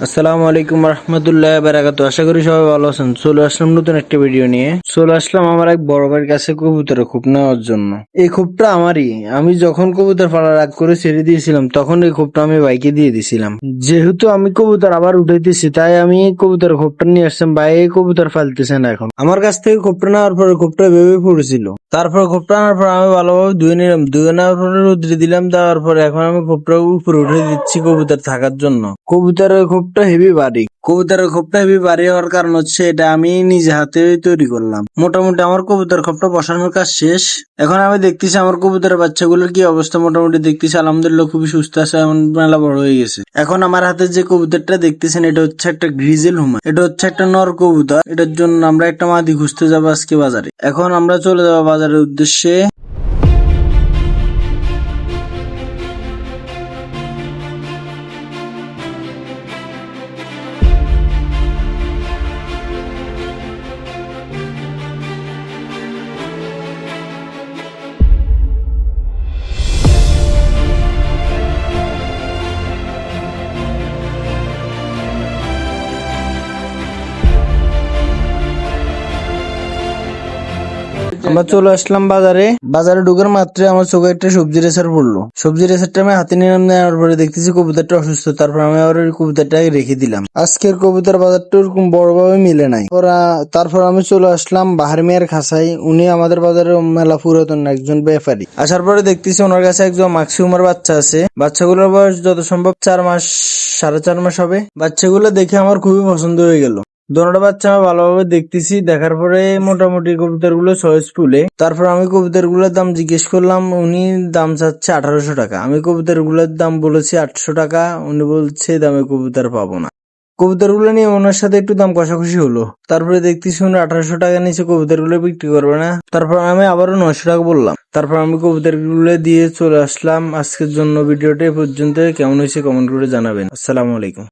আসসালামু আলাইকুম রহমতুল্লাহ বারাকাতু। আশা করি সবাই ভালো আছেন। চলে আসলাম নতুন একটা ভিডিও নিয়ে। চলে আসলাম আমার এক বড় ভাইয়ের কাছে কবুতরের খোপ নেওয়ার জন্য। এই খোপটা আমারই। আমি যখন কবুতর পালার রাগ করে ছেড়ে দিয়েছিলাম তখন এই খোপটা আমি ভাইকে দিয়ে দিয়েছিলাম। যেহেতু আমি কবুতর আবার উঠাইতেছি তাই আমি কবুতর খোপটা নিয়ে আসলাম। ভাই এই কবুতর ফালতেছে না এখন। আমার কাছ থেকে খোপটা নেওয়ার পরে খোপটা ভেবে পড়েছিল। তারপর খোপটা আনার পর আমি ভালোভাবে ধুয়ে নিলাম। ধুয়ে নেওয়ার পরে রোদ্রে দিলাম। দেওয়ার পরে এখন আমি খোপটা উপরে উঠে দিচ্ছি কবুতর থাকার জন্য। কবুতরের খোপটা হেভি ভারী। কবুতরের খোপটা হেভি ভারী হওয়ার কারণ হচ্ছে এটা আমি নিজে হাতে তৈরি করলাম। মোটামুটি আমার কবুতর খোপটা বসানোর কাজ শেষ। এখন আমি দেখতেছি আমার কবুতরের বাচ্চাগুলোর কি অবস্থা। মোটামুটি দেখতেছি আলহামদুলিল্লাহ খুবই সুস্থ আছে, এমন মেলা বড় হয়ে গেছে। এখন আমার হাতে যে কবুতরটা দেখতেছেন এটা হচ্ছে একটা গ্রিজেল হুমা। এটা হচ্ছে একটা নর কবুতর। এটার জন্য আমরা একটা মাদি খুঁজতে যাবো আজকে বাজারে। এখন আমরা চলে যাবো বাজারের উদ্দেশ্যে। আমরা চলে আসলাম বাজারে। বাজারে ঢুকার মাত্র আমার চোখে একটা সবজি রেসার পড়লো। সবজি রেসারটা আমি হাতে নিলাম। নেওয়ার পরে দেখতেছি কবুতরটা অসুস্থ। তারপর আমি আবার ওই কবুতরটাকে রেখে দিলাম। আজকের কবুতর বাজারটা ওরকম বড়ভাবে মিলে নাই। তারপর আমি চলে আসলাম বাহার মিয়ার খাসাই। উনি আমাদের বাজারে মেলা পুরাতন একজন ব্যাপারী। আসার পরে দেখতেছি ওনার কাছে একজন মাক্সিমার বাচ্চা আছে। বাচ্চাগুলোর বয়স যত সম্ভব 4 মাস, 4.5 মাস হবে। বাচ্চাগুলো দেখে আমার খুবই পছন্দ হয়ে গেল। দোনোটা বাচ্চা আমি ভালোভাবে দেখতেছি। দেখার পরে মোটামুটি কবুতর গুলো চয়েসফুলে। তারপর আমি কবুতর গুলোর দাম জিজ্ঞেস করলাম। উনি দাম চাচ্ছে 1800 টাকা। আমি কবুতর গুলোর দাম বলেছি 800 টাকা। উনি বলছে দামে কবুতর পাবো না। কবুতর গুলো নিয়ে ওনার সাথে একটু দাম কষাকষি হলো। তারপরে দেখতেছি উনি 1800 টাকা নিচে কবুতর গুলো বিক্রি করবে না। তারপর আমি আবারও 900 টাকা বললাম। তারপর আমি কবুতর গুলো দিয়ে চলে আসলাম। আজকের জন্য ভিডিওটা এ পর্যন্ত। কেমন হয়েছে কমেন্ট করে জানাবেন। আসসালামু আলাইকুম।